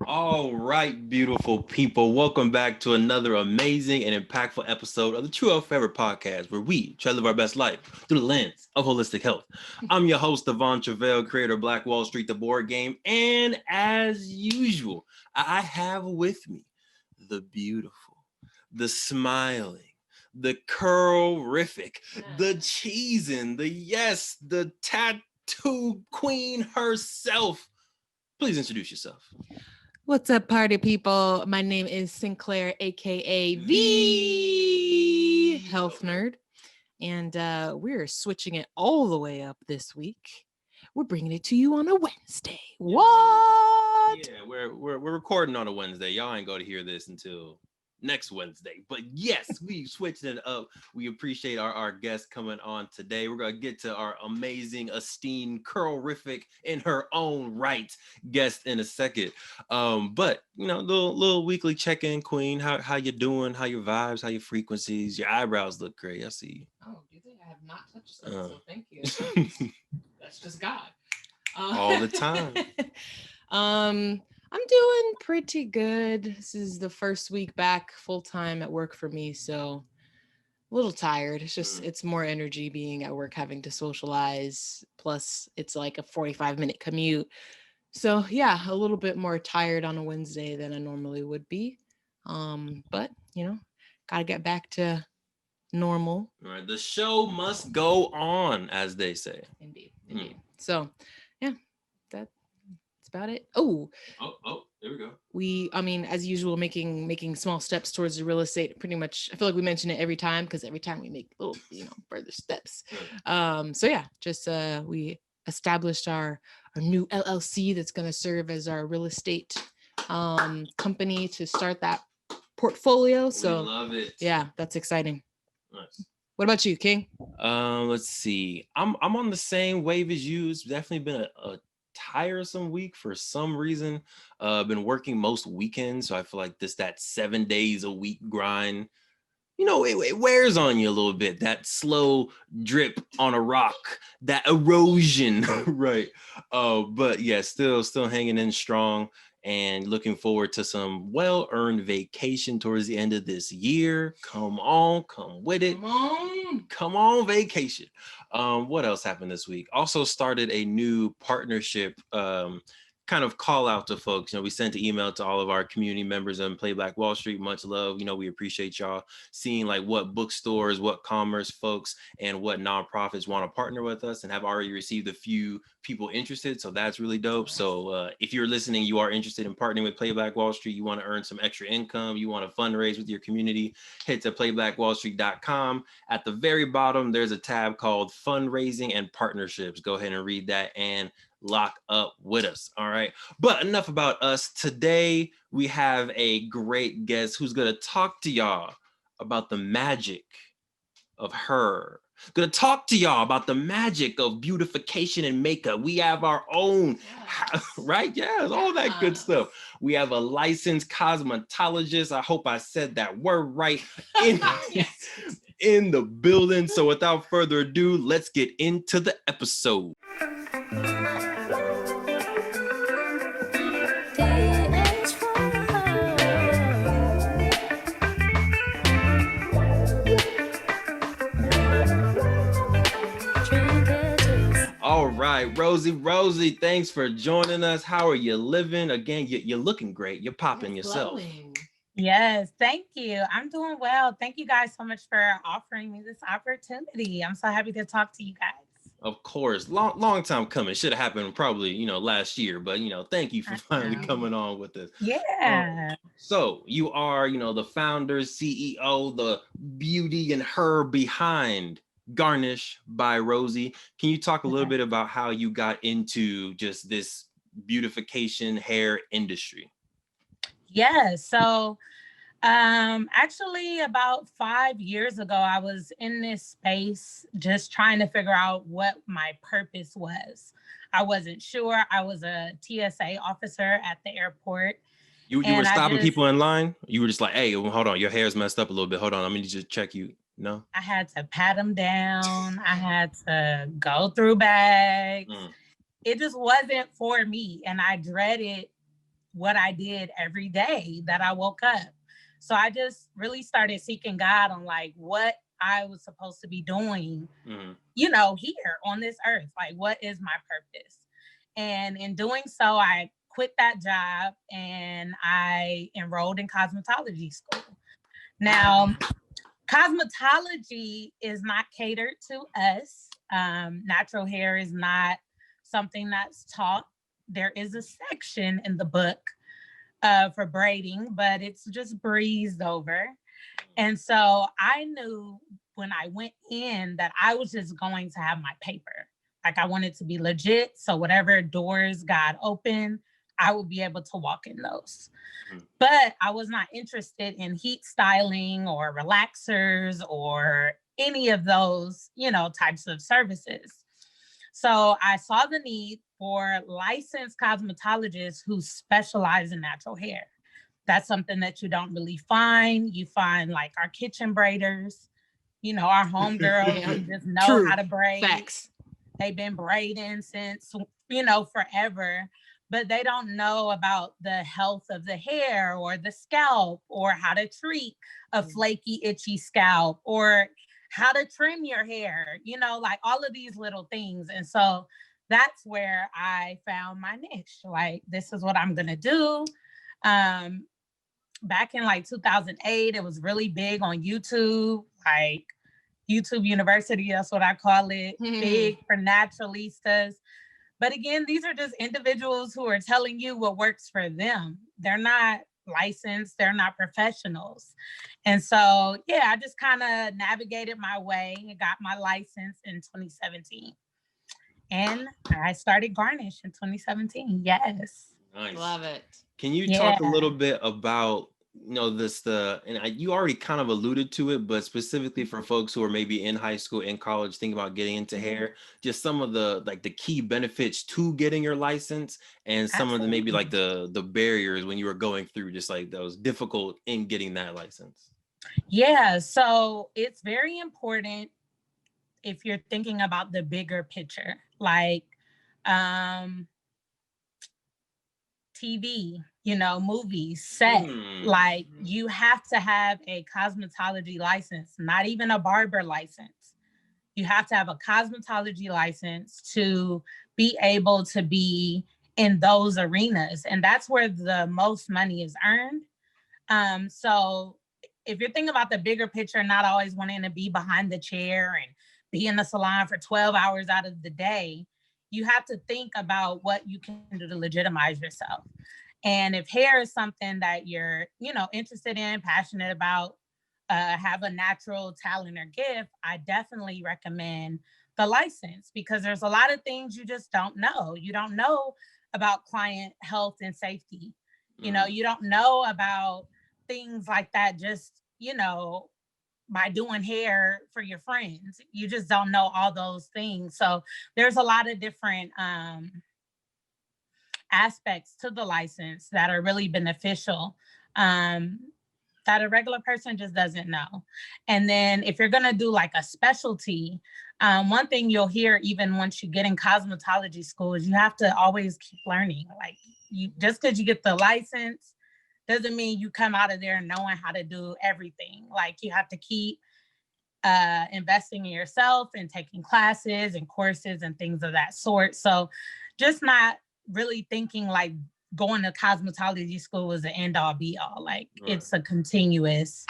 All right, beautiful people. Welcome back to another amazing and impactful episode of the True Health Forever podcast, where we try to live our best life through the lens of holistic health. I'm your host, Devon Travell, creator of Black Wall Street, the board game. And as usual, I have with me the beautiful, the smiling, the curl-rific, the cheesing, the tattoo queen herself. Please introduce yourself. What's up, party people? My name is Sinclair, aka the Health Nerd, and we're switching it all the way up this week. We're bringing it to you on a Wednesday. What? Yeah, we're recording on a Wednesday. Y'all ain't going to hear this until next Wednesday. But yes, we switched it up. We appreciate our guest coming on today. We're going to get to our amazing, esteemed, curl-rific in her own right guest in a second. But you know, little weekly check-in, Queen. How you doing? How your vibes? How your frequencies? Your eyebrows look great. I see you. Oh, do they? I have not touched them, so thank you. That's just God. All the time. I'm doing pretty good. This is the first week back full time at work for me, so a little tired. It's more energy being at work, having to socialize. Plus, it's like a 45-minute commute. So yeah, a little bit more tired on a Wednesday than I normally would be. But you know, gotta get back to normal. All right, the show must go on, as they say. Indeed. So yeah, that's about it. Oh, there we go. I mean, as usual, making small steps towards the real estate. Pretty much, I feel like we mention it every time because every time we make little, further steps. So yeah, just we established our new LLC that's going to serve as our real estate company to start that portfolio. So we love it. Yeah, that's exciting. Nice. What about you, King? Let's see. I'm on the same wave as you. It's definitely been a tiresome week for some reason. Been working most weekends, so I feel like that 7 days a week grind, it wears on you a little bit. That slow drip on a rock, that erosion, right? But yeah, still hanging in strong and looking forward to some well-earned vacation towards the end of this year. Come on, come with it. Come on, vacation. What else happened this week? Also started a new partnership, kind of call out to folks. We sent an email to all of our community members on Play Black Wall Street. Much love. We appreciate y'all seeing like what bookstores, what commerce folks, and what nonprofits want to partner with us, and have already received a few people interested. So that's really dope. So if you're listening, you are interested in partnering with Play Black Wall Street, you want to earn some extra income, you want to fundraise with your community, head to playblackwallstreet.com. At the very bottom, there's a tab called Fundraising and Partnerships. Go ahead and read that and lock up with us. All right. But enough about us. Today, we have a great guest who's going to talk to y'all about the magic of her. Going to talk to y'all about the magic of beautification and makeup. We have our own, right? Yes, all that good stuff. We have a licensed cosmetologist. I hope I said that word right in the building. So without further ado, let's get into the episode. All right, Rosie, thanks for joining us. How are you living? Again, you're looking great. You're popping yourself. Yes, thank you. I'm doing well. Thank you guys so much for offering me this opportunity. I'm so happy to talk to you guys. Of course, long time coming. Should have happened probably, last year, but thank you for finally coming on with us. Yeah. So you are, the founder, CEO, the beauty and her behind Garnish by Rosie. Can you talk a little bit about how you got into just this beautification hair industry? Yeah, so actually about 5 years ago, I was in this space just trying to figure out what my purpose was. I wasn't sure. I was a TSA officer at the airport. You were stopping people in line? You were just like, hey, hold on, your hair's messed up a little bit. Hold on, let me just check you. No? I had to pat them down. I had to go through bags. It just wasn't for me. And I dreaded what I did every day that I woke up. So I just really started seeking God on like what I was supposed to be doing, here on this earth. Like, what is my purpose? And in doing so, I quit that job and I enrolled in cosmetology school. Now, cosmetology is not catered to us. Natural hair is not something that's taught. There is a section in the book for braiding, but it's just breezed over. And so I knew when I went in that I was just going to have my paper. Like I wanted to be legit. So whatever doors God opened, I would be able to walk in those. But I was not interested in heat styling or relaxers or any of those, types of services. So I saw the need for licensed cosmetologists who specialize in natural hair. That's something that you don't really find. You find like our kitchen braiders, our homegirls who just know how to braid. Facts. They've been braiding since, forever, but they don't know about the health of the hair or the scalp or how to treat a flaky, itchy scalp or how to trim your hair, like all of these little things. And so that's where I found my niche. Like, this is what I'm going to do. Back in like 2008, it was really big on YouTube, like YouTube University, that's what I call it, big for naturalistas. But again, these are just individuals who are telling you what works for them. They're not licensed, they're not professionals. And so, yeah, I just kind of navigated my way and got my license in 2017. And I started Garnish in 2017. Yes. Nice. Love it. Can you talk a little bit about, you already kind of alluded to it, but specifically for folks who are maybe in high school, in college, thinking about getting into hair, just some of the key benefits to getting your license and some of the maybe like the barriers when you were going through just like that was difficult in getting that license. Yeah, so it's very important if you're thinking about the bigger picture, like TV, movies, set, like you have to have a cosmetology license, not even a barber license. You have to have a cosmetology license to be able to be in those arenas. And that's where the most money is earned. So if you're thinking about the bigger picture, not always wanting to be behind the chair and be in the salon for 12 hours out of the day, you have to think about what you can do to legitimize yourself. And if hair is something that you're, interested in, passionate about, have a natural talent or gift, I definitely recommend the license because there's a lot of things you just don't know. You don't know about client health and safety. You don't know about things like that just, by doing hair for your friends. You just don't know all those things. So there's a lot of different aspects to the license that are really beneficial that a regular person just doesn't know. And then if you're going to do like a specialty, one thing you'll hear even once you get in cosmetology school is you have to always keep learning. Like just because you get the license doesn't mean you come out of there knowing how to do everything. Like you have to keep investing in yourself and taking classes and courses and things of that sort. So just not really thinking like going to cosmetology school is an end all be all. Like it's a continuous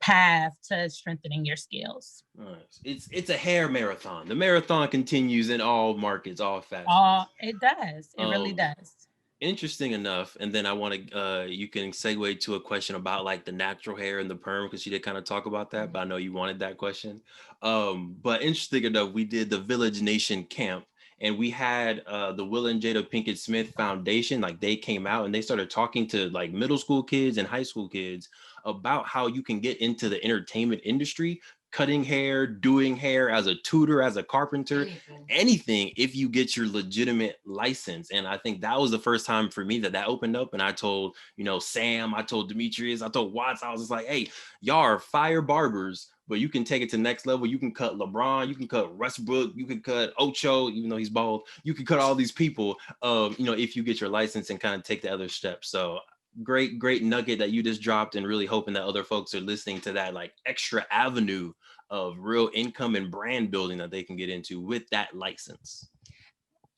path to strengthening your skills. Nice. It's a hair marathon. The marathon continues in all markets, all facets. It does. It really does. Interesting enough, and then I want to you can segue to a question about like the natural hair and the perm because she did kind of talk about that, but I know you wanted that question. But interesting enough, we did the Village Nation camp and we had the Will and Jada Pinkett Smith Foundation, like they came out and they started talking to like middle school kids and high school kids about how you can get into the entertainment industry, cutting hair, doing hair as a tutor, as a carpenter, anything if you get your legitimate license. And I think that was the first time for me that opened up. And I told, Sam, I told Demetrius, I told Watts, I was just like, hey, y'all are fire barbers, but you can take it to the next level. You can cut LeBron, you can cut Westbrook, you can cut Ocho, even though he's bald. You can cut all these people, if you get your license and kind of take the other steps. So great nugget that you just dropped, and really hoping that other folks are listening to that, like, extra avenue of real income and brand building that they can get into with that license.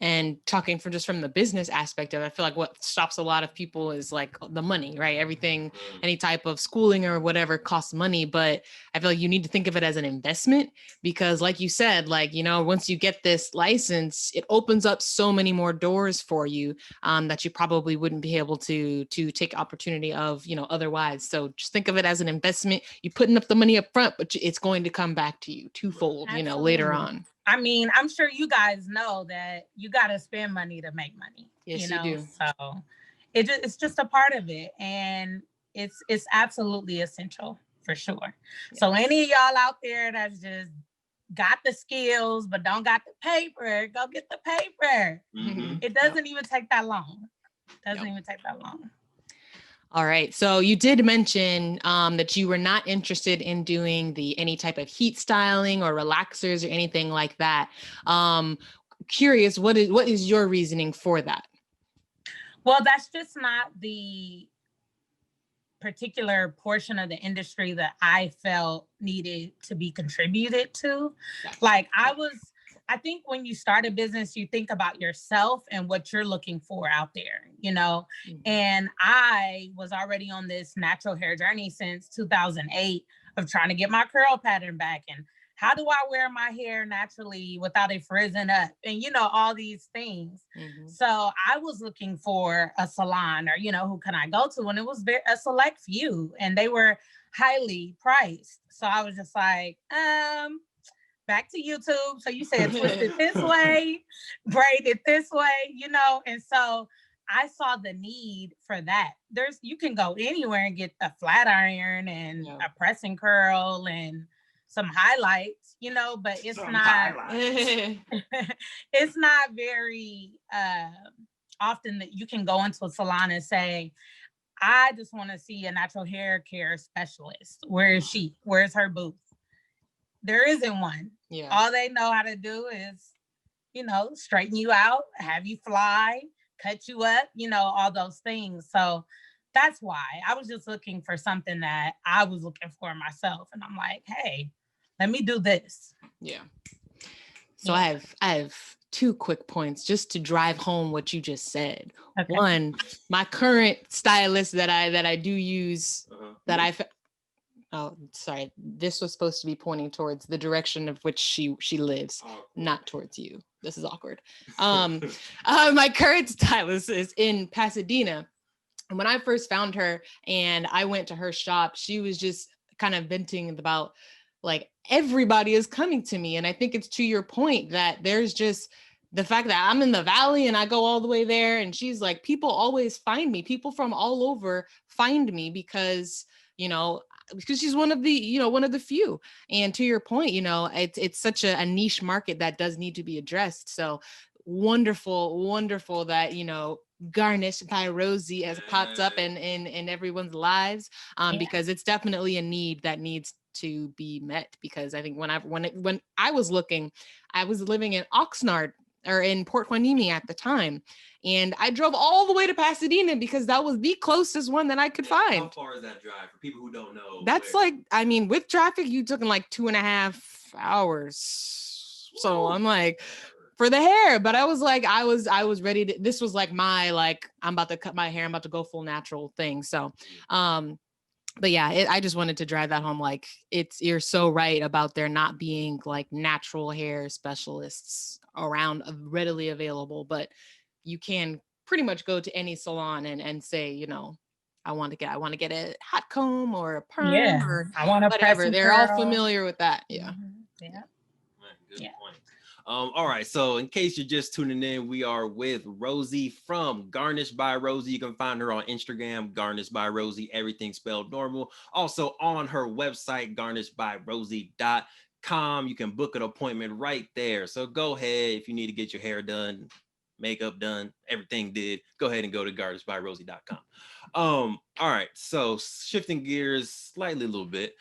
And talking from the business aspect of it, I feel like what stops a lot of people is like the money, right? Everything, any type of schooling or whatever costs money, but I feel like you need to think of it as an investment, because like you said, like, once you get this license, it opens up so many more doors for you that you probably wouldn't be able to take opportunity of, otherwise. So just think of it as an investment. You're putting up the money up front, but it's going to come back to you twofold, later on. I mean, I'm sure you guys know that you got to spend money to make money. Yes, you do. So it's just a part of it, and it's absolutely essential for sure. Yeah. So any of y'all out there that's just got the skills but don't got the paper, go get the paper. Mm-hmm. It doesn't even take that long. All right. So you did mention that you were not interested in doing any type of heat styling or relaxers or anything like that. Curious, what is your reasoning for that? Well, that's just not the particular portion of the industry that I felt needed to be contributed to. Like I think when you start a business, you think about yourself and what you're looking for out there, mm-hmm. And I was already on this natural hair journey since 2008 of trying to get my curl pattern back. And how do I wear my hair naturally without it frizzing up? And, all these things. Mm-hmm. So I was looking for a salon or, who can I go to? And it was a select few, and they were highly priced. So I was just like, back to YouTube. So you said twist it this way, braid it this way, and so I saw the need for that. You can go anywhere and get a flat iron and a press and curl and some highlights, but it's it's not very often that you can go into a salon and say, I just want to see a natural hair care specialist. Where is she? Where's her booth? There isn't one. Yeah. All they know how to do is, straighten you out, have you fly, cut you up, all those things. So that's why I was just looking for something that I was looking for myself. And I'm like, hey, let me do this. Yeah. So I have 2 quick points just to drive home what you just said. Okay. One, my current stylist that I do use, oh, sorry. This was supposed to be pointing towards the direction of which she lives, not towards you. This is awkward. My current stylist is in Pasadena. And when I first found her and I went to her shop, she was just kind of venting about, like, everybody is coming to me. And I think it's to your point that there's just the fact that I'm in the valley and I go all the way there. And she's like, people always find me. People from all over find me because she's one of the few. And to your point, it's such a niche market that does need to be addressed. So wonderful that, Garnish by Rosie as pops up in everyone's lives, because it's definitely a need that needs to be met. Because I think when I was looking, I was living in Oxnard or in Port Hueneme at the time. And I drove all the way to Pasadena because that was the closest one that I could find. How far is that drive for people who don't know? That's with traffic, you took in like 2.5 hours. Woo. So I'm like, for the hair, but I was ready to, this was like my, I'm about to cut my hair, I'm about to go full natural thing. So, but yeah, I just wanted to drive that home. Like, you're so right about there not being like natural hair specialists around readily available, but you can pretty much go to any salon and say, I want to get a hot comb or a perm or I want to whatever. They're all familiar with that. Yeah. Mm-hmm. Yeah. Good point. All right. So in case you're just tuning in, we are with Rosie from Garnish by Rosie. You can find her on Instagram, Garnish by Rosie, everything spelled normal. Also on her website, garnishbyrosie.com. You can book an appointment right there. So go ahead if you need to get your hair done, makeup done, everything did. Go ahead and go to garnishbyrosie.com. All right. So shifting gears slightly a little bit.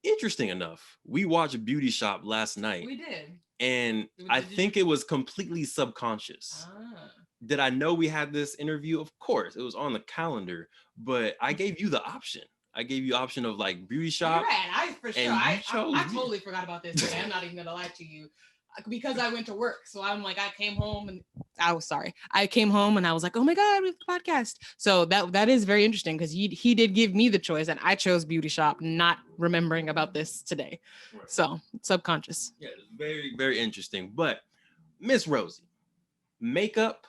Interesting enough, we watched Beauty Shop last night. We did. And I think it was completely subconscious. Did I know we had this interview? Of course, it was on the calendar, but I gave you the option. I gave you option of like Beauty Shop. You're right. I for sure. and you I chose totally forgot about this today. I'm not even gonna lie to you. Because I went to work. So I'm like, I came home and I was sorry. I came home and I was like, oh my God, we have a podcast. So that is very interesting because he did give me the choice and I chose Beauty Shop, not remembering about this today. Right. So subconscious. Yeah, it's very, very interesting. But Miss Rosie, makeup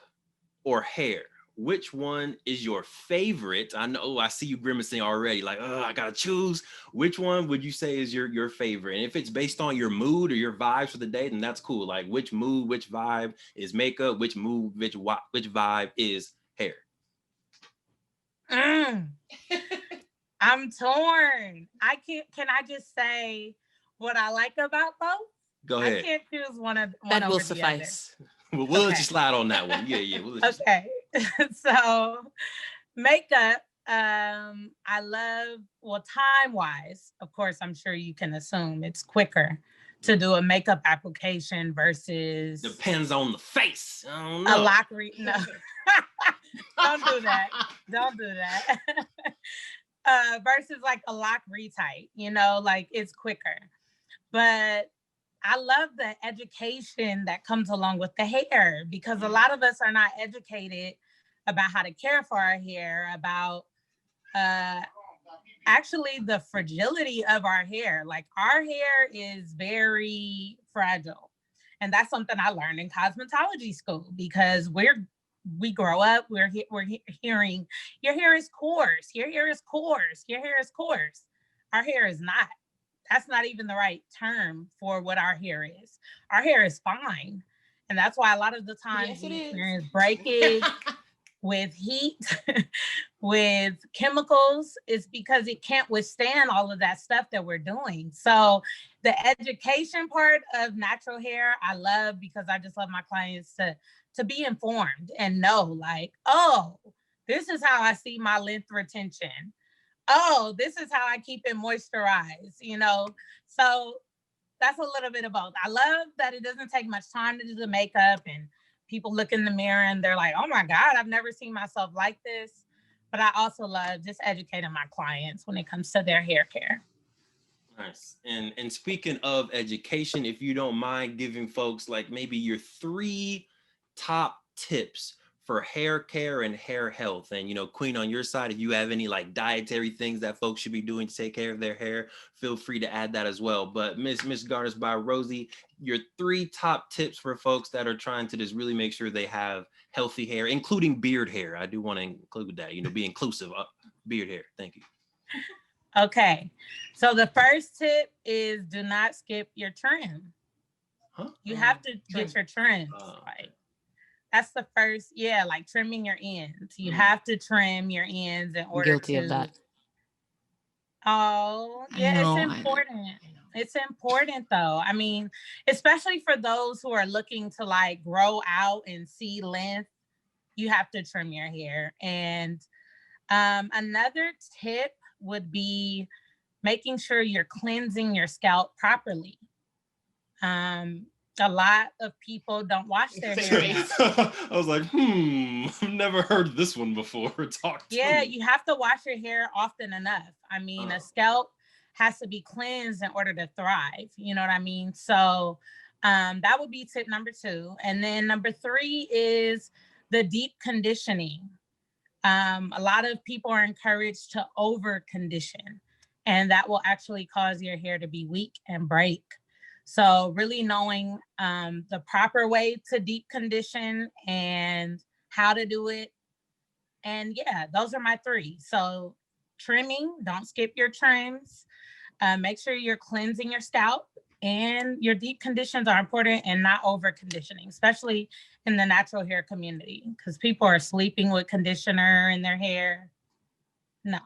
or hair? Which one is your favorite? I know I see you grimacing already, like, oh, I gotta choose. Which one would you say is your favorite? And if it's based on your mood or your vibes for the day, then that's cool. Like, which mood, which vibe is makeup? Which mood, which vibe is hair? I'm torn. Can I just say what I like about both? Go ahead. I can't choose one that will over suffice. We'll let you slide on that one. Yeah. Okay. So makeup, I love, well, time-wise, of course, I'm sure you can assume it's quicker to do a makeup application versus depends on the face. I don't know. A lock no. Don't do that. Don't do that. Versus like a lock retype, like it's quicker. But I love the education that comes along with the hair because a lot of us are not educated about how to care for our hair, about actually the fragility of our hair. Like our hair is very fragile. And that's something I learned in cosmetology school because we grow up, we're hearing your hair is coarse, your hair is coarse, your hair is coarse. Our hair is not. That's not even the right term for what our hair is. Our hair is fine. And that's why a lot of the times we experience breakage with heat, with chemicals, is because it can't withstand all of that stuff that we're doing. So the education part of natural hair, I love because I just love my clients to be informed and know like, oh, this is how I see my length retention. Oh, this is how I keep it moisturized, So that's a little bit of both. I love that it doesn't take much time to do the makeup and people look in the mirror and they're like, oh my God, I've never seen myself like this. But I also love just educating my clients when it comes to their hair care. Nice. And speaking of education, if you don't mind giving folks like maybe your 3 top tips for hair care and hair health. And, Queen, on your side, if you have any like dietary things that folks should be doing to take care of their hair, feel free to add that as well. But Miss Garnish by Rosie, your 3 top tips for folks that are trying to just really make sure they have healthy hair, including beard hair. I do want to include that, be inclusive of beard hair. Thank you. Okay. So the first tip is do not skip your trim. Huh? You have to get your trims right. That's the first, like trimming your ends. You have to trim your ends in order Guilty of that. Oh, yeah, it's important. It's important though. I mean, especially for those who are looking to like grow out and see length, you have to trim your hair. And another tip would be making sure you're cleansing your scalp properly. A lot of people don't wash their hair. I was like, I've never heard this one before. Talk to me. You have to wash your hair often enough. I mean, a scalp has to be cleansed in order to thrive. You know what I mean? So that would be tip number 2. And then number 3 is the deep conditioning. A lot of people are encouraged to over condition, and that will actually cause your hair to be weak and break. So really knowing the proper way to deep condition and how to do it. And those are my 3. So trimming, don't skip your trims. Make sure you're cleansing your scalp, and your deep conditions are important, and not over conditioning, especially in the natural hair community, because people are sleeping with conditioner in their hair. No.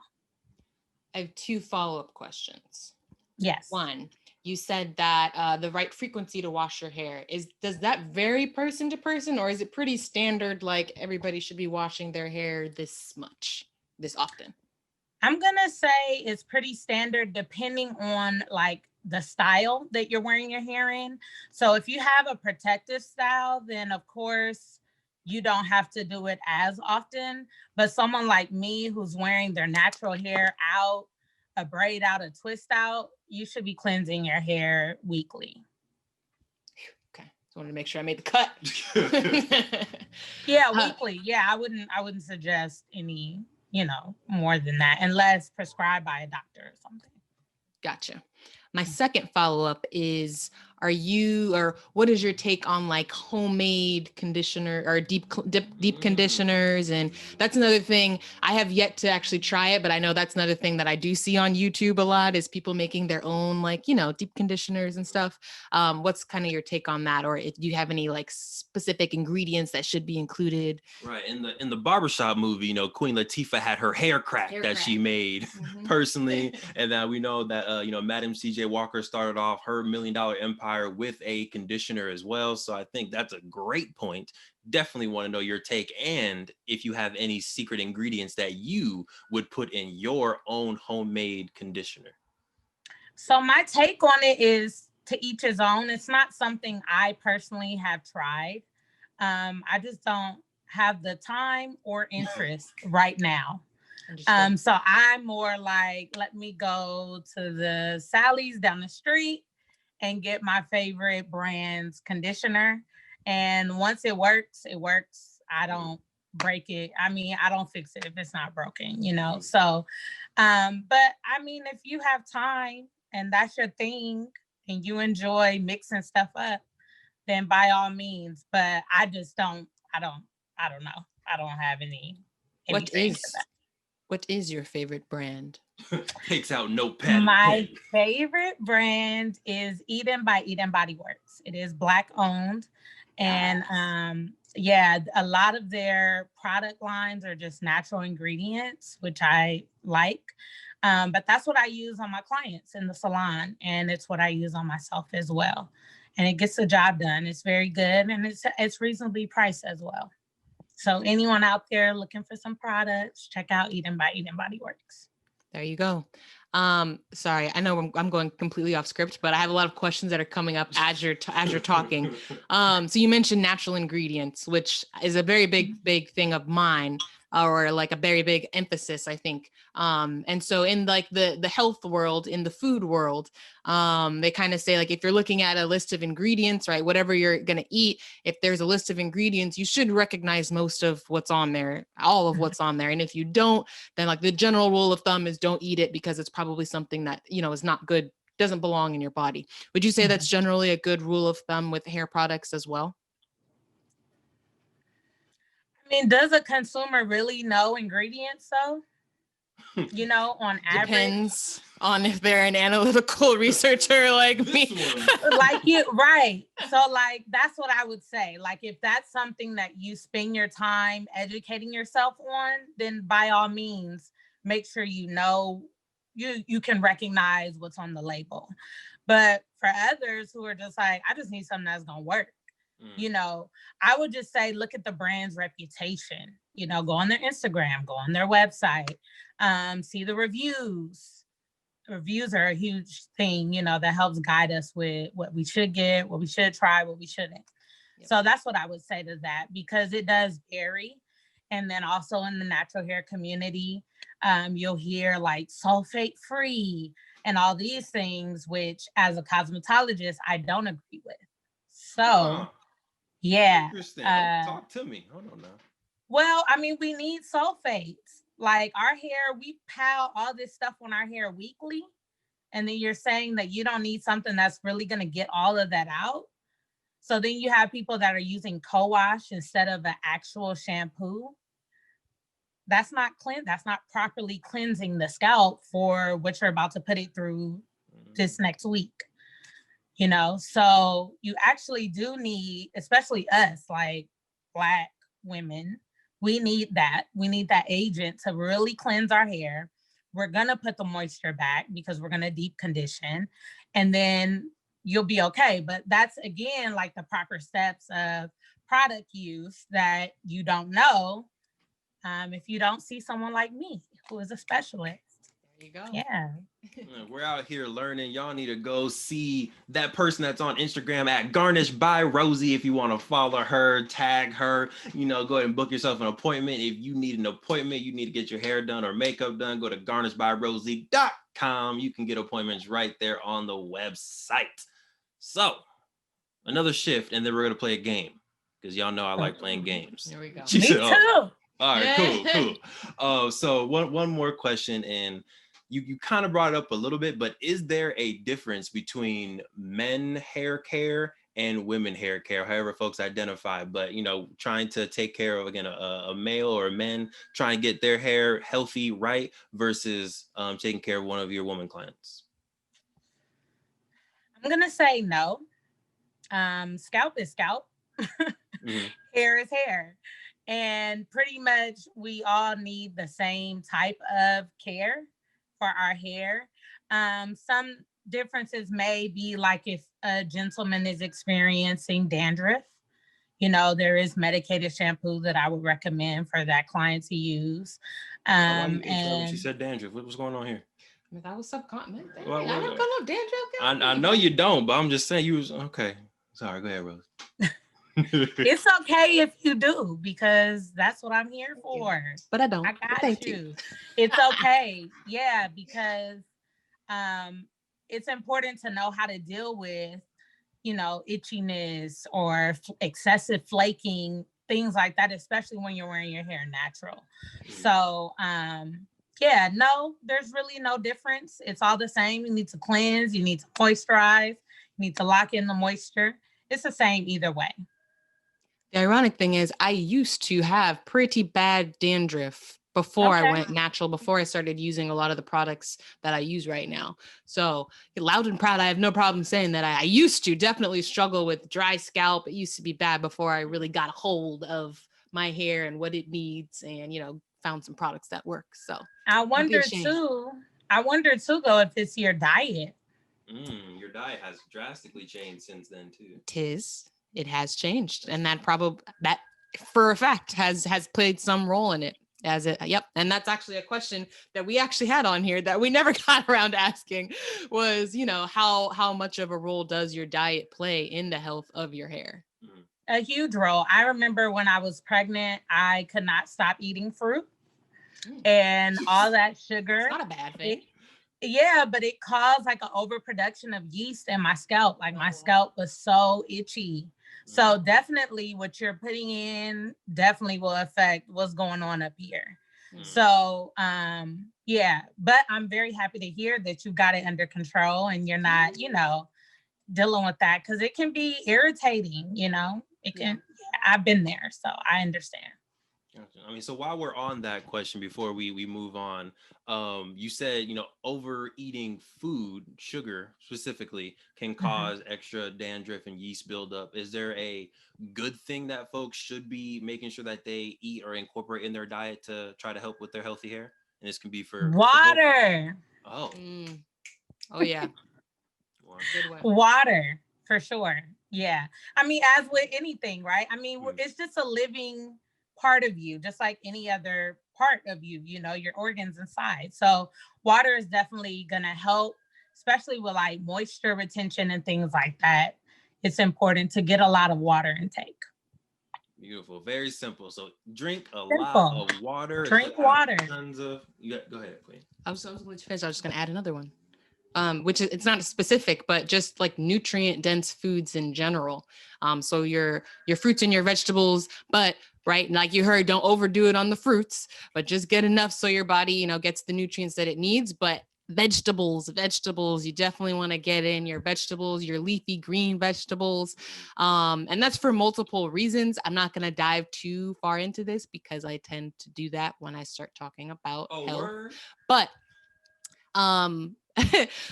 I have 2 follow-up questions. Yes. 1, you said that the right frequency to wash your hair does that vary person to person, or is it pretty standard? Like everybody should be washing their hair this often? I'm gonna say it's pretty standard depending on like the style that you're wearing your hair in. So if you have a protective style, then of course you don't have to do it as often. But someone like me who's wearing their natural hair out, a braid out, a twist out, you should be cleansing your hair weekly. Okay, just wanted to make sure I made the cut. Yeah, weekly. Yeah, I wouldn't suggest any, more than that unless prescribed by a doctor or something. Gotcha. My second follow-up is, what is your take on like homemade conditioner or deep conditioners? And that's another thing I have yet to actually try it, but I know that's another thing that I do see on YouTube a lot is people making their own like, deep conditioners and stuff. What's kind of your take on that? Or do you have any like specific ingredients that should be included? Right. In the barbershop movie, Queen Latifah had her hair crack that she made personally. And then we know that Madam CJ Walker started off her $1 million empire with a conditioner as well. So I think that's a great point. Definitely want to know your take, and if you have any secret ingredients that you would put in your own homemade conditioner. So my take on it is to each his own. It's not something I personally have tried. I just don't have the time or interest right now. So I'm more like, let me go to the Sally's down the street and get my favorite brand's conditioner. And once it works, it works. I don't break it. I mean, I don't fix it if it's not broken, So, but I mean, if you have time and that's your thing and you enjoy mixing stuff up, then by all means. But I just don't, I don't know. I don't have any. What is your favorite brand? Takes out notepad. My favorite brand is Eden by Eden Body Works. It is Black owned. And a lot of their product lines are just natural ingredients, which I like. But that's what I use on my clients in the salon. And it's what I use on myself as well. And it gets the job done. It's very good. And it's reasonably priced as well. So anyone out there looking for some products, check out Eden by Eden Body Works. There you go. Sorry, I know I'm going completely off script, but I have a lot of questions that are coming up as you're talking. So you mentioned natural ingredients, which is a very big thing of mine, or like a very big emphasis, I think. And so in like the health world, in the food world, they kind of say like, if you're looking at a list of ingredients, right, whatever you're going to eat, if there's a list of ingredients, you should recognize most of what's on there, all of what's on there. And if you don't, then like the general rule of thumb is don't eat it because it's probably something that, is not good, doesn't belong in your body. Would you say that's generally a good rule of thumb with hair products as well? I mean, does a consumer really know ingredients though? On average. Depends on if they're an analytical researcher like me. Like you, right. So like, that's what I would say. Like, if that's something that you spend your time educating yourself on, then by all means, make sure you can recognize what's on the label. But for others who are just like, I just need something that's going to work. I would just say, look at the brand's reputation, go on their Instagram, go on their website, see the reviews. Reviews are a huge thing, that helps guide us with what we should get, what we should try, what we shouldn't. Yep. So that's what I would say to that, because it does vary. And then also in the natural hair community, you'll hear like sulfate free and all these things, which as a cosmetologist, I don't agree with. So yeah. Interesting. Talk to me. Hold on now. Well, I mean, we need sulfates. Like our hair, we pile all this stuff on our hair weekly. And then you're saying that you don't need something that's really going to get all of that out. So then you have people that are using co-wash instead of an actual shampoo. That's not properly cleansing the scalp for what you're about to put it through this next week. So you actually do need, especially us, like Black women, we need that. We need that agent to really cleanse our hair. We're going to put the moisture back because we're going to deep condition, and then you'll be okay. But that's, again, like the proper steps of product use that you don't know if you don't see someone like me who is a specialist. There you go. Yeah. We're out here learning. Y'all need to go see that person that's on Instagram at Garnish by Rosie. If you want to follow her, tag her, go ahead and book yourself an appointment. If you need an appointment, you need to get your hair done or makeup done, go to garnishbyrosie.com. You can get appointments right there on the website. So, another shift, and then we're going to play a game because y'all know I like playing games. Here we go. Me too. All right, cool. So one more question, and you kind of brought it up a little bit, but is there a difference between men hair care and women hair care, however folks identify, but trying to take care of, again, a male or a man trying to get their hair healthy, right, versus taking care of one of your woman clients? I'm gonna say no. Scalp is scalp. Mhm. Hair is hair. And pretty much we all need the same type of care for our hair. Some differences may be like if a gentleman is experiencing dandruff, there is medicated shampoo that I would recommend for that client to use. Why you getting And when she said dandruff? What's going on here? That was subcontinent. Well, I don't got no dandruff. I know you don't, but I'm just saying you was okay. Sorry, go ahead, Rose. it's okay if you do, because that's what I'm here for. But I don't. I got Thank you. It's okay. Yeah, because it's important to know how to deal with, itchiness or excessive flaking, things like that, especially when you're wearing your hair natural. So, yeah, no, there's really no difference. It's all the same. You need to cleanse, you need to moisturize, you need to lock in the moisture. It's the same either way. The ironic thing is I used to have pretty bad dandruff before I went natural, before I started using a lot of the products that I use right now. So loud and proud, I have no problem saying that I used to definitely struggle with dry scalp. It used to be bad before I really got a hold of my hair and what it needs and, found some products that work. So I wonder too, though, if it's your diet. Your diet has drastically changed since then too. It has changed, and that for a fact has played some role in it. Yep. And that's actually a question that we actually had on here that we never got around asking was, how much of a role does your diet play in the health of your hair? A huge role. I remember when I was pregnant, I could not stop eating fruit and all that sugar. It's not a bad thing. Yeah, but it caused like an overproduction of yeast in my scalp. Like my scalp was so itchy. So definitely what you're putting in definitely will affect what's going on up here. So yeah, but I'm very happy to hear that you got it under control and you're not, dealing with that, because it can be irritating, it can. I've been there, so I understand. I mean, so while we're on that question, before we move on, you said, overeating food, sugar specifically, can cause extra dandruff and yeast buildup. Is there a good thing that folks should be making sure that they eat or incorporate in their diet to try to help with their healthy hair? And this can be for water. Oh yeah. Water, for sure. Yeah. I mean, as with anything, right? I mean, it's just a living part of you, just like any other part of you, your organs inside. So water is definitely going to help, especially with like moisture retention and things like that. It's important to get a lot of water intake. Beautiful. Very simple. So drink a lot of water. Drink water. Tons of. Go ahead, Queen. I was going to finish. I was just going to add another one. Which is, it's not specific, but just like nutrient dense foods in general. So your fruits and your vegetables, but right, like you heard, don't overdo it on the fruits, but just get enough so your body, gets the nutrients that it needs. But vegetables, you definitely want to get in your vegetables, your leafy green vegetables. And that's for multiple reasons. I'm not going to dive too far into this because I tend to do that when I start talking about health. Word. But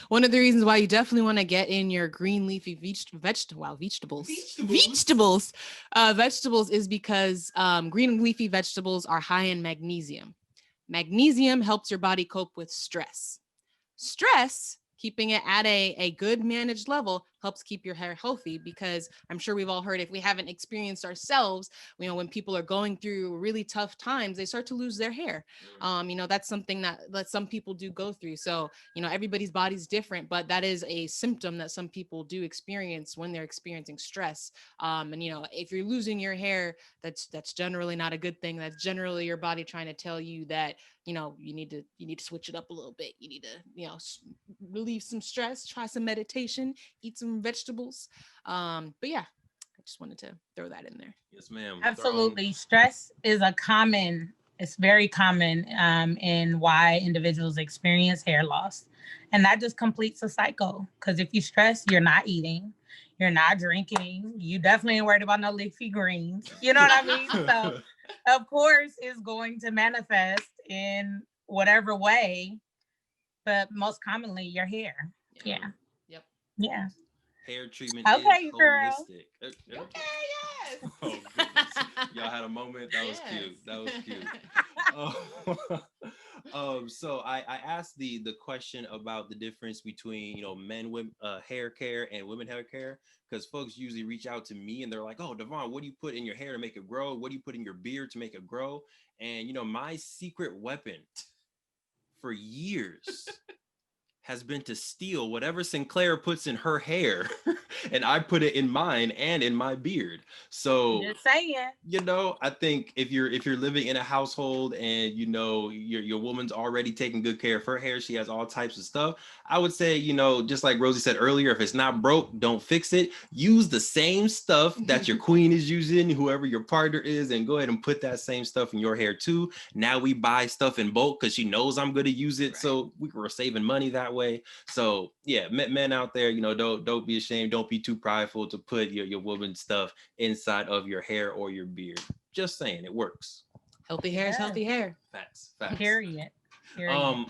one of the reasons why you definitely want to get in your green leafy vegetables is because green leafy vegetables are high in magnesium. Magnesium helps your body cope with stress. Stress keeping it at a good managed level helps keep your hair healthy, because I'm sure we've all heard, if we haven't experienced ourselves, when people are going through really tough times, they start to lose their hair. That's something that some people do go through. So, everybody's body's different, but that is a symptom that some people do experience when they're experiencing stress. If you're losing your hair, that's generally not a good thing. That's generally your body trying to tell you that, you need to switch it up a little bit. You need to, relieve some stress, try some meditation, eat some vegetables. But yeah, I just wanted to throw that in there. Yes, ma'am. Absolutely. Stress is it's very common in why individuals experience hair loss. And that just completes a cycle. Because if you stress, you're not eating, you're not drinking, you definitely ain't worried about no leafy greens. You know what I mean? So, of course, it's going to manifest in whatever way, but most commonly your hair. Yeah. Yep. Yeah. Hair treatment Okay, is girl. holistic. Okay, yes. Oh, goodness. Y'all had a moment. That was cute. That was cute. So I asked the question about the difference between men with hair care and women hair care, because folks usually reach out to me and they're like, "Oh, Devon, what do you put in your hair to make it grow? What do you put in your beard to make it grow?" And my secret weapon for years has been to steal whatever Sinclair puts in her hair and I put it in mine and in my beard. So just saying. I think if you're living in a household and your woman's already taking good care of her hair, she has all types of stuff, I would say, just like Rosie said earlier, if it's not broke, don't fix it. Use the same stuff that your queen is using, whoever your partner is, and go ahead and put that same stuff in your hair too. Now we buy stuff in bulk because she knows I'm going to use it, right. So we're saving money that way. So yeah, men out there, don't be ashamed, don't be too prideful to put your woman's stuff inside of your hair or your beard. Just saying, it works. Healthy hair is healthy hair. Facts. Period.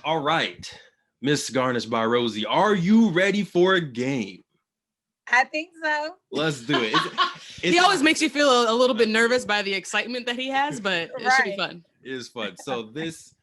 All right, Miss Garnish by Rosie, are you ready for a game? I think so. Let's do it. He always makes you feel a little bit nervous by the excitement that he has, but it should be fun. It is fun. So this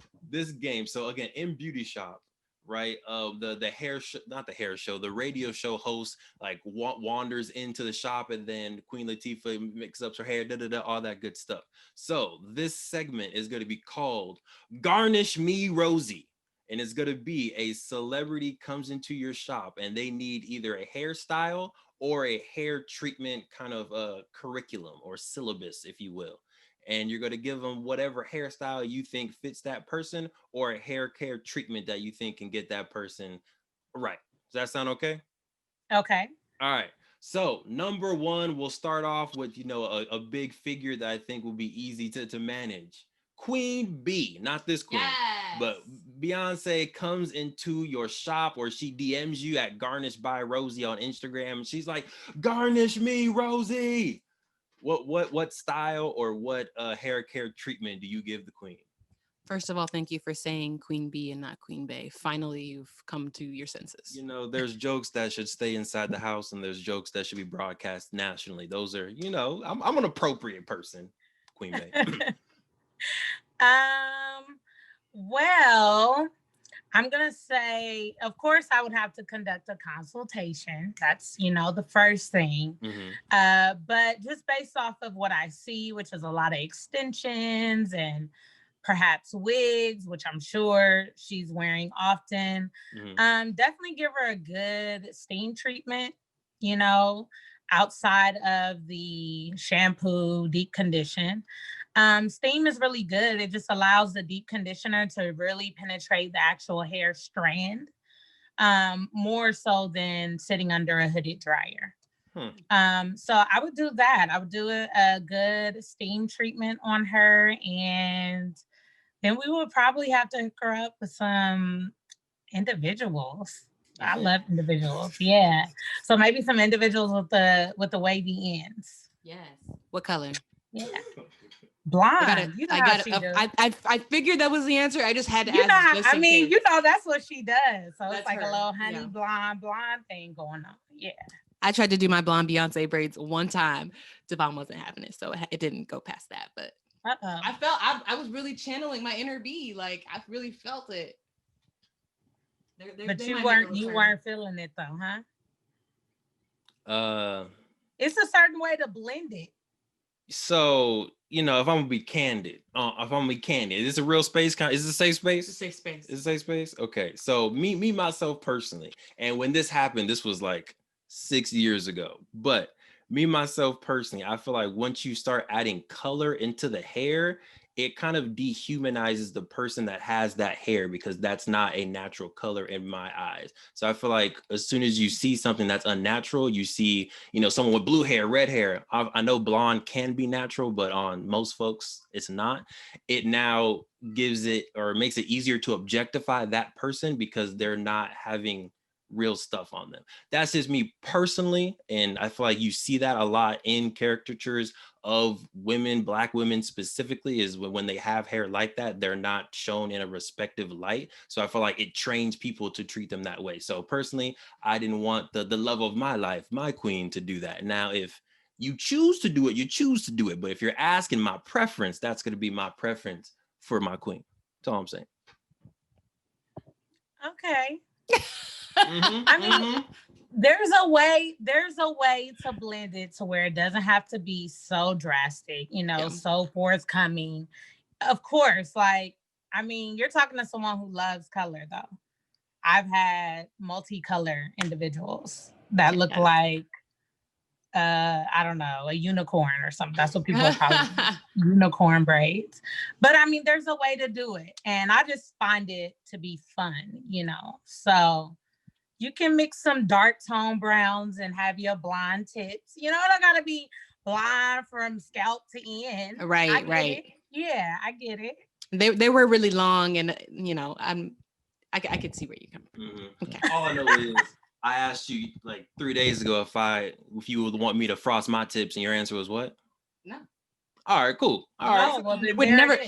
game. So again, in Beauty Shop, right? The hair show, not the hair show, the radio show host wanders into the shop, and then Queen Latifah mixes up her hair, all that good stuff. So this segment is going to be called Garnish Me Rosie. And it's going to be a celebrity comes into your shop and they need either a hairstyle or a hair treatment kind of curriculum or syllabus, if you will. And you're going to give them whatever hairstyle you think fits that person, or a hair care treatment that you think can get that person right. Does that sound okay? Okay. All right. So number one, we'll start off with, a big figure that I think will be easy to manage. Queen B, not this queen, but Beyonce comes into your shop, or she DMs you at Garnish by Rosie on Instagram, and she's like, "Garnish me, Rosie." What style or what hair care treatment do you give the queen? First of all, thank you for saying Queen B and not Queen Bay. Finally, you've come to your senses. There's jokes that should stay inside the house, and there's jokes that should be broadcast nationally. Those are, I'm an appropriate person, Queen Bay. Well, I'm going to say, of course, I would have to conduct a consultation. That's, the first thing. Mm-hmm. But just based off of what I see, which is a lot of extensions and perhaps wigs, which I'm sure she's wearing often, definitely give her a good steam treatment, outside of the shampoo, deep condition. Steam is really good. It just allows the deep conditioner to really penetrate the actual hair strand, more so than sitting under a hooded dryer. So I would do that. I would do a good steam treatment on her, and then we would probably have to hook her up with some individuals. I love individuals. Yeah. So maybe some individuals with the wavy ends. Yes. What color? Yeah. Blonde. I figured that was the answer. I just had to ask. That's what she does. So it's like her. A little honey blonde thing going on. Yeah. I tried to do my blonde Beyonce braids one time. Devon wasn't having it, so it didn't go past that. But I was really channeling my inner bee. Like, I really felt it. But they you might make a weren't return. feeling it though, huh? Uh, It's a certain way to blend it. so if I'm gonna be candid, is this a real space? Is this a safe space? It's a safe space. Is it a safe space? Okay. So me myself personally, and when this happened, this was like 6 years ago. But me myself personally, I feel like once you start adding color into the hair, it kind of dehumanizes the person that has that hair because that's not a natural color in my eyes. So I feel like as soon as you see something that's unnatural, you see, someone with blue hair, red hair. I know blonde can be natural, but on most folks, it's not. It now gives it or makes it easier to objectify that person because they're not having real stuff on them. That's just me personally. And I feel like you see that a lot in caricatures of women, Black women specifically, is when they have hair like that, they're not shown in a respective light. So I feel like it trains people to treat them that way. So personally, I didn't want the love of my life, my queen, to do that. Now, if you choose to do it, you choose to do it. But if you're asking my preference, that's going to be my preference for my queen. That's all I'm saying. Okay. I mean, there's a way to blend it to where it doesn't have to be so drastic, so forthcoming. Of course, you're talking to someone who loves color though. I've had multicolor individuals that look like I don't know, a unicorn or something. That's what people are calling unicorn braids. But I mean, there's a way to do it. And I just find it to be fun, So you can mix some dark tone browns and have your blonde tips. It don't gotta be blonde from scalp to end. Right, right. Yeah, I get it. They were really long, and I could see where you come from. Mm-hmm. Okay. All I know is I asked you like 3 days ago if you would want me to frost my tips, and your answer was what? No. All right, cool. All right. Well, Would never.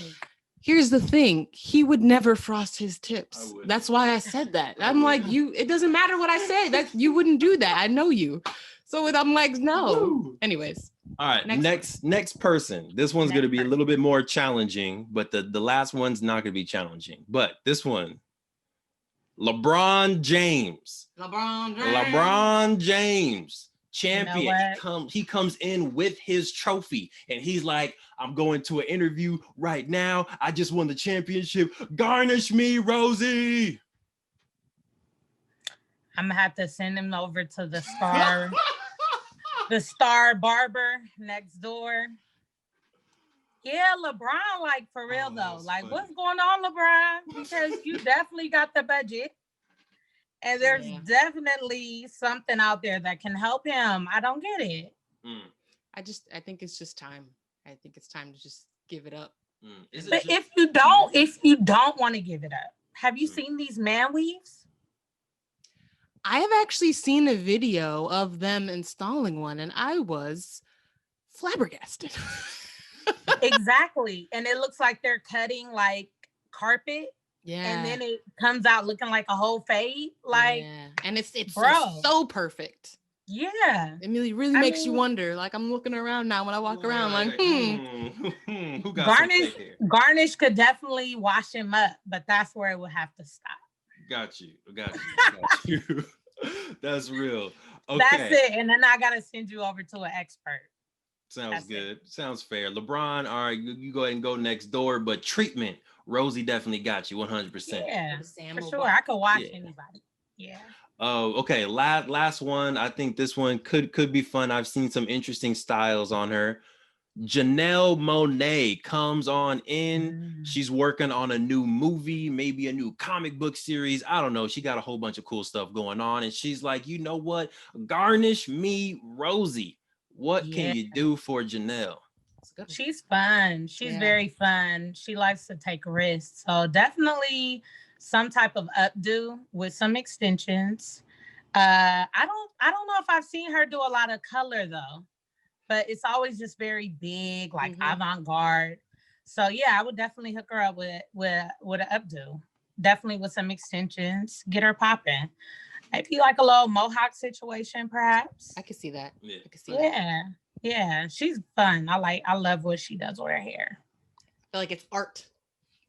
Here's the thing. He would never frost his tips. That's why I said that. I'm like, it doesn't matter what I say. That you wouldn't do that. I know you. So I'm like, no. Woo. Anyways. All right. Next person. This one's going to be a little bit more challenging, but the last one's not going to be challenging. But this one, LeBron James. LeBron James. Champion. He comes in with his trophy and he's like, I'm going to an interview right now. I just won the championship. Garnish me, Rosie. I'm gonna have to send him over to the star the star barber next door. Yeah, LeBron, for real though. Funny. What's going on, LeBron? Because you definitely got the budget. And there's definitely something out there that can help him. I don't get it. I think it's just time. I think it's time to just give it up. But if you don't want to give it up, have you seen these man weaves? I have actually seen a video of them installing one, and I was flabbergasted. Exactly. And it looks like they're cutting carpet. Yeah. And then it comes out looking like a whole fade. And it's so perfect. Yeah. It really makes you wonder. I'm looking around now when I walk around who got Garnish could definitely wash him up, but that's where it would have to stop. Got you. That's real. Okay. That's it. And then I gotta send you over to an expert. Sounds good. Sounds fair. LeBron, all right, you go ahead and go next door, but treatment, Rosie definitely got you 100%. Yeah, for sure. I could watch anybody. Yeah. Oh, okay. Last one. I think this one could be fun. I've seen some interesting styles on her. Janelle Monáe comes on in. She's working on a new movie, maybe a new comic book series. I don't know. She got a whole bunch of cool stuff going on. And she's like, you know what? Garnish me, Rosie. What can you do for Janelle? She's fun. She's very fun. She likes to take risks. So definitely some type of updo with some extensions. I don't know if I've seen her do a lot of color though. But it's always just very big, avant-garde. So yeah, I would definitely hook her up with an updo. Definitely with some extensions. Get her popping. Maybe a little mohawk situation, perhaps. I could see that. Yeah. I could see that. Yeah. She's fun. I love what she does with her hair. I feel like it's art.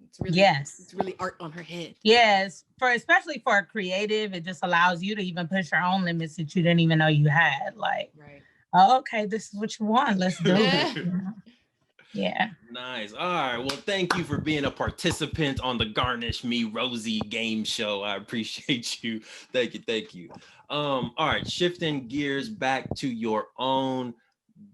It's really art on her head. Yes, especially for a creative, it just allows you to even push your own limits that you didn't even know you had. Like, right. Oh, okay, this is what you want. Let's do it. Yeah. Nice. All right. Well, thank you for being a participant on the Garnish Me Rosie game show. I appreciate you. Thank you. Thank you. All right. Shifting gears back to your own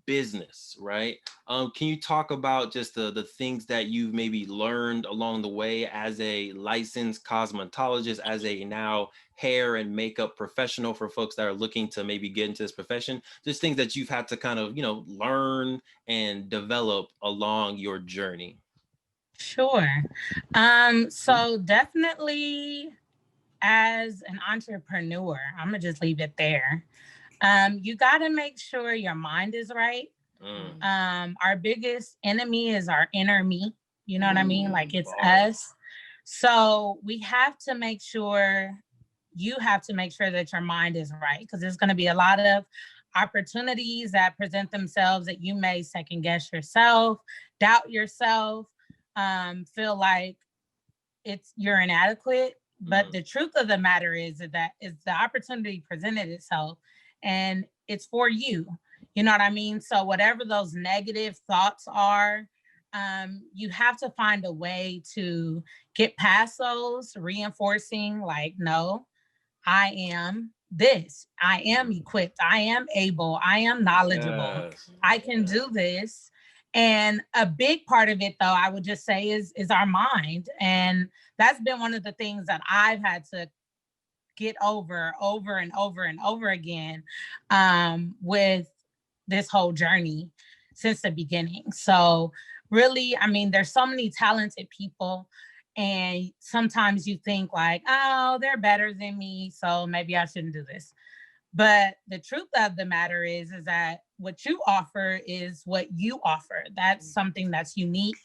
business, right? Can you talk about just the things that you've maybe learned along the way as a licensed cosmetologist, as a now hair and makeup professional for folks that are looking to maybe get into this profession? Just things that you've had to kind of, learn and develop along your journey. Sure. So definitely as an entrepreneur, I'm gonna just leave it there. You gotta make sure your mind is right. Our biggest enemy is our inner me. You know what I mean? Like it's us. So we have to make sure you have to make sure that your mind is right, because there's going to be a lot of opportunities that present themselves that you may second guess yourself, doubt yourself, feel like you're inadequate. But the truth of the matter is that the opportunity presented itself and it's for you. You know what I mean? So whatever those negative thoughts are, you have to find a way to get past those, reinforcing like, no, I am this. I am equipped. I am able. I am knowledgeable. Yes. I can do this. And a big part of it, though, I would just say is our mind. And that's been one of the things that I've had to get over and over again with this whole journey since the beginning. So really, I mean, there's so many talented people, and sometimes you think like, oh, they're better than me, so maybe I shouldn't do this. But the truth of the matter is that what you offer is what you offer. That's something that's unique,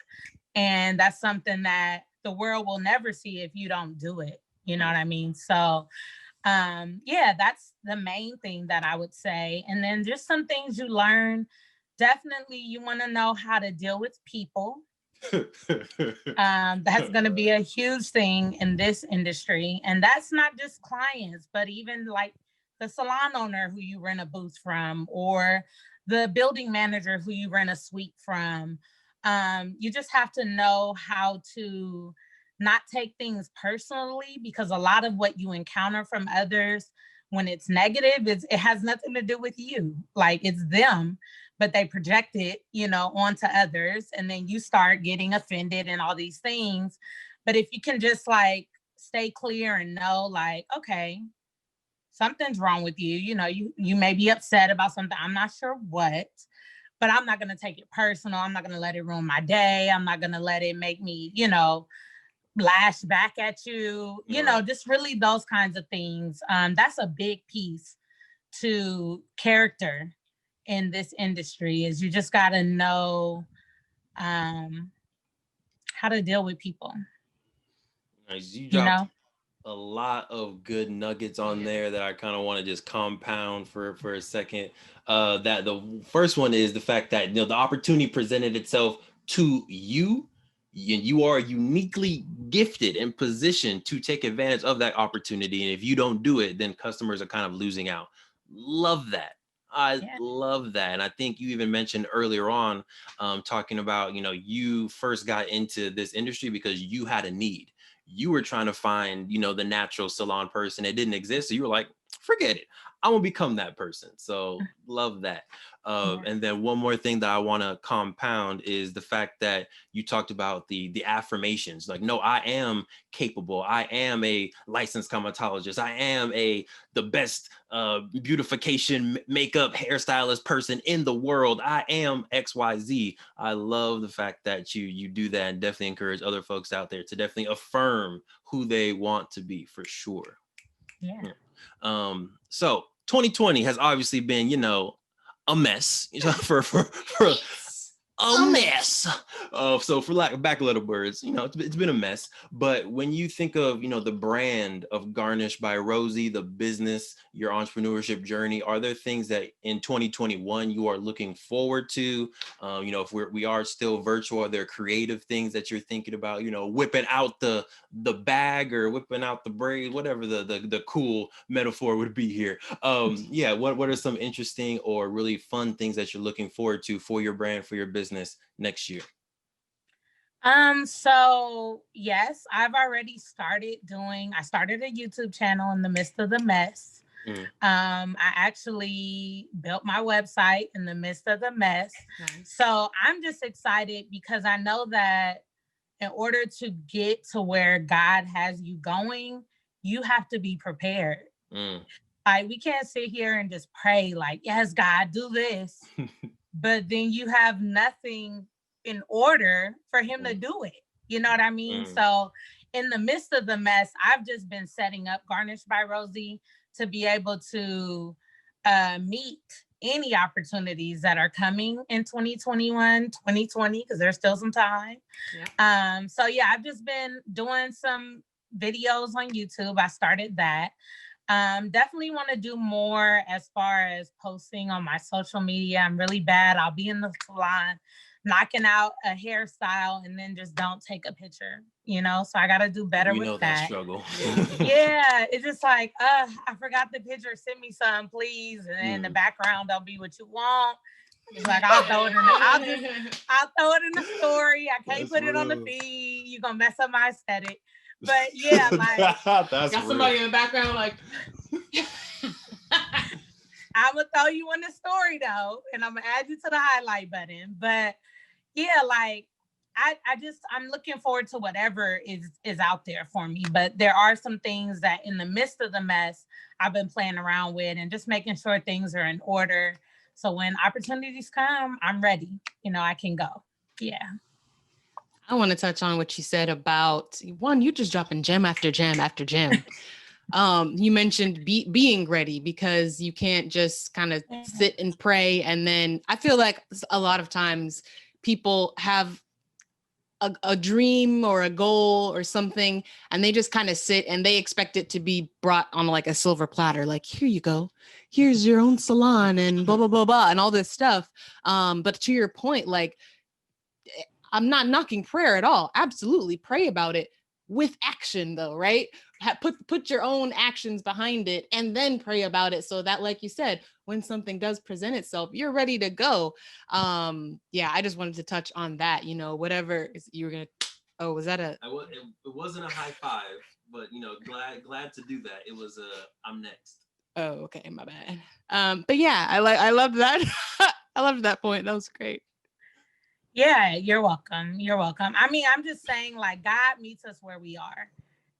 and that's something that the world will never see if you don't do it. You know what I mean? So yeah, that's the main thing that I would say. And then just some things you learn. Definitely, you want to know how to deal with people. That's going to be a huge thing in this industry. And that's not just clients, but even like the salon owner who you rent a booth from, or the building manager who you rent a suite from. You just have to know how to not take things personally, because a lot of what you encounter from others when it's negative, it has nothing to do with you. Like it's them, but they project it, onto others. And then you start getting offended and all these things. But if you can just like stay clear and know like, okay, something's wrong with you. You may be upset about something. I'm not sure what, but I'm not going to take it personal. I'm not going to let it ruin my day. I'm not going to let it make me, lash back at you, just really those kinds of things. That's a big piece to character in this industry, is you just got to know how to deal with people. Nice. You dropped a lot of good nuggets on there that I kind of want to just compound for a second. That the first one is the fact that the opportunity presented itself to you. You are uniquely gifted and positioned to take advantage of that opportunity. And if you don't do it, then customers are kind of losing out. Love that. I love that. And I think you even mentioned earlier on, talking about, you first got into this industry because you had a need. You were trying to find, the natural salon person. It didn't exist. So you were like, forget it. I want to become that person. So love that. And then one more thing that I want to compound is the fact that you talked about the affirmations. Like, no, I am capable. I am a licensed cosmetologist. I am the best beautification, makeup, hairstylist person in the world. I am XYZ. I love the fact that you do that, and definitely encourage other folks out there to definitely affirm who they want to be, for sure. Yeah. So 2020 has obviously been, a mess for a mess. So for lack of back a little birds, it's been a mess. But when you think of, the brand of Garnish by Rosie, the business, your entrepreneurship journey, are there things that in 2021 you are looking forward to? If we are still virtual, are there creative things that you're thinking about, whipping out the bag or whipping out the braid, whatever the cool metaphor would be here. Yeah, what are some interesting or really fun things that you're looking forward to for your brand, for your business next year? So yes, I've already I started a YouTube channel in the midst of the mess. I actually built my website in the midst of the mess. Nice. So I'm just excited because I know that in order to get to where God has you going, you have to be prepared. Like, we can't sit here and just pray like, yes, God, do this. But then you have nothing in order for him to do it. You know what I mean? So in the midst of the mess, I've just been setting up Garnish by Rosie to be able to meet any opportunities that are coming in 2021, 2020, because there's still some time. Yeah. So yeah, I've just been doing some videos on YouTube. I started that. Definitely want to do more as far as posting on my social media. I'm really bad. I'll be in the salon knocking out a hairstyle and then just don't take a picture, so I got to do better with that struggle. Yeah, it's just like, I forgot the picture, send me some please, and then the background don't be what you want. It's like, I'll throw it in the story. I can't put it on the feed. You're gonna mess up my aesthetic. But yeah, like, got somebody in the background like I'm gonna throw you in the story though, and I'm gonna add you to the highlight button. But yeah, like, I'm looking forward to whatever is out there for me. But there are some things that in the midst of the mess I've been playing around with and just making sure things are in order. So when opportunities come, I'm ready. I can go. Yeah. I want to touch on what you said about one, you just dropping gem after gem after gem. You mentioned being ready because you can't just kind of sit and pray. And then I feel like a lot of times people have a dream or a goal or something, and they just kind of sit and they expect it to be brought on like a silver platter. Like, here you go, here's your own salon and blah, blah, blah, blah, and all this stuff. But to your point, like, I'm not knocking prayer at all. Absolutely pray about it with action though, right? Put your own actions behind it and then pray about it so that, like you said, when something does present itself, you're ready to go. Yeah, I just wanted to touch on that, whatever you were going to, oh, was that it wasn't a high five, but glad to do that. It was I'm next. Oh, okay. My bad. But yeah, I love that. I loved that point. That was great. Yeah, you're welcome. You're welcome. I mean, I'm just saying, like, God meets us where we are.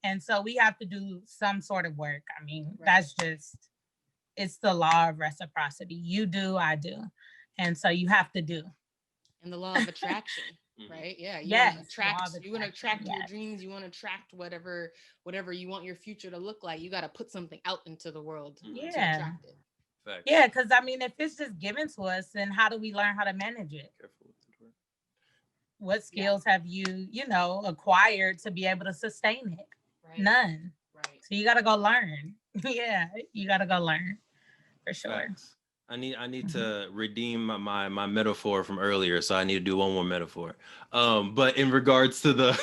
And so we have to do some sort of work. I mean, That's just, it's the law of reciprocity. You do, I do. And so you have to do. And the law of attraction, right? Yeah. You want to attract your dreams. You want to attract whatever you want your future to look like. You got to put something out into the world to attract it. Facts. Yeah, because I mean, if it's just given to us, then how do we learn how to manage it? Careful. What skills have you, acquired to be able to sustain it? Right. None. Right. So you got to go learn. Yeah, you got to go learn for sure. Facts. I need to redeem my metaphor from earlier, so I need to do one more metaphor. But in regards to the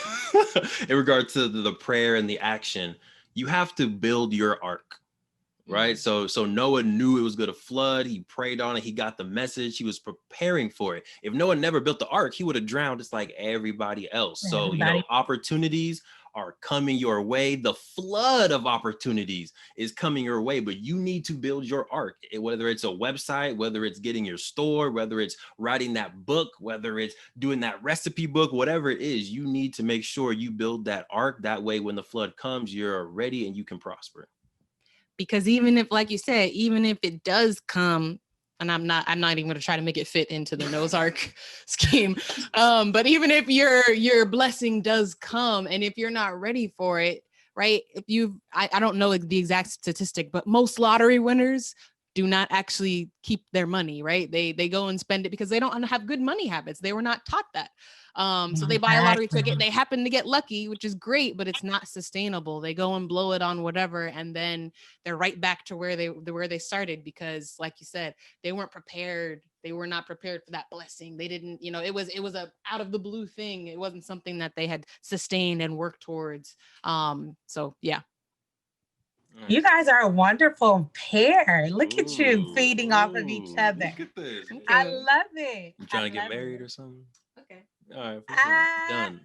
prayer and the action, you have to build your ark. Right. So Noah knew it was going to flood. He prayed on it. He got the message. He was preparing for it. If Noah never built the ark, he would have drowned just like everybody else. So, opportunities are coming your way. The flood of opportunities is coming your way, but you need to build your ark, whether it's a website, whether it's getting your store, whether it's writing that book, whether it's doing that recipe book, whatever it is, you need to make sure you build that ark. That way, when the flood comes, you're ready and you can prosper. Because even if, like you said, even if it does come, and I'm not even going to try to make it fit into the Noah's Ark scheme. But even if your blessing does come, and if you're not ready for it, right? If I don't know the exact statistic, but most lottery winners do not actually keep their money, right? They go and spend it because they don't have good money habits. They were not taught that. So they buy a lottery ticket. They happen to get lucky, which is great, but it's not sustainable. They go and blow it on whatever, and then they're right back to where they started because, like you said, they weren't prepared. They were not prepared for that blessing. They didn't, it was a out of the blue thing. It wasn't something that they had sustained and worked towards. So yeah. You guys are a wonderful pair. Look at you feeding off of each other. Look at this. I love it. You trying to get married or something? Okay. All right, done.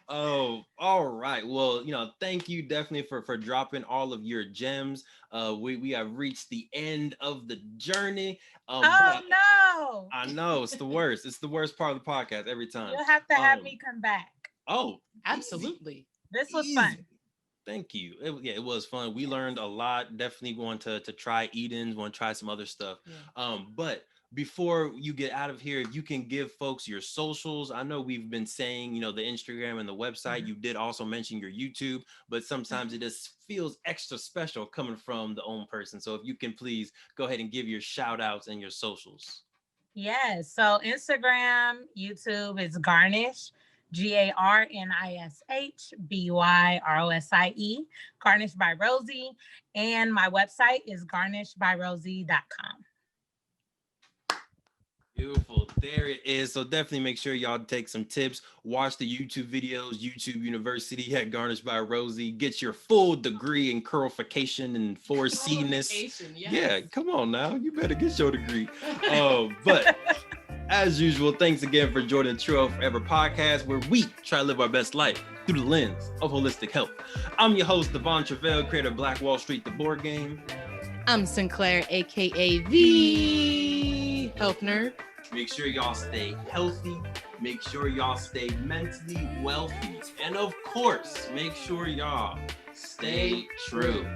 Oh, all right. Well, thank you definitely for dropping all of your gems. We have reached the end of the journey. Oh no! I know it's the worst. It's the worst part of the podcast every time. You'll have to have me come back. Oh, absolutely. Easy. This was fun. Thank you. It was fun. We learned a lot. Definitely going to try Edens, want to try some other stuff. Yeah. But before you get out of here, if you can give folks your socials. I know we've been saying, the Instagram and the website. Mm-hmm. You did also mention your YouTube, but sometimes it just feels extra special coming from the own person. So if you can please go ahead and give your shout outs and your socials. Yes. So Instagram, YouTube is Garnish. GarnishByRosie, Garnish by Rosie. And my website is garnishbyrosie.com. Beautiful. There it is. So definitely make sure y'all take some tips. Watch the YouTube videos, YouTube University at Garnish by Rosie. Get your full degree in curlification and 4C-ness. Yes. Yeah, come on now. You better get your degree. But as usual, thanks again for joining True Forever podcast, where we try to live our best life through the lens of holistic health. I'm your host, Devon Travell, creator of Black Wall Street, the board game. I'm Sinclair, aka the Health Nerd. Make sure y'all stay healthy. Make sure y'all stay mentally wealthy. And of course, make sure y'all stay true.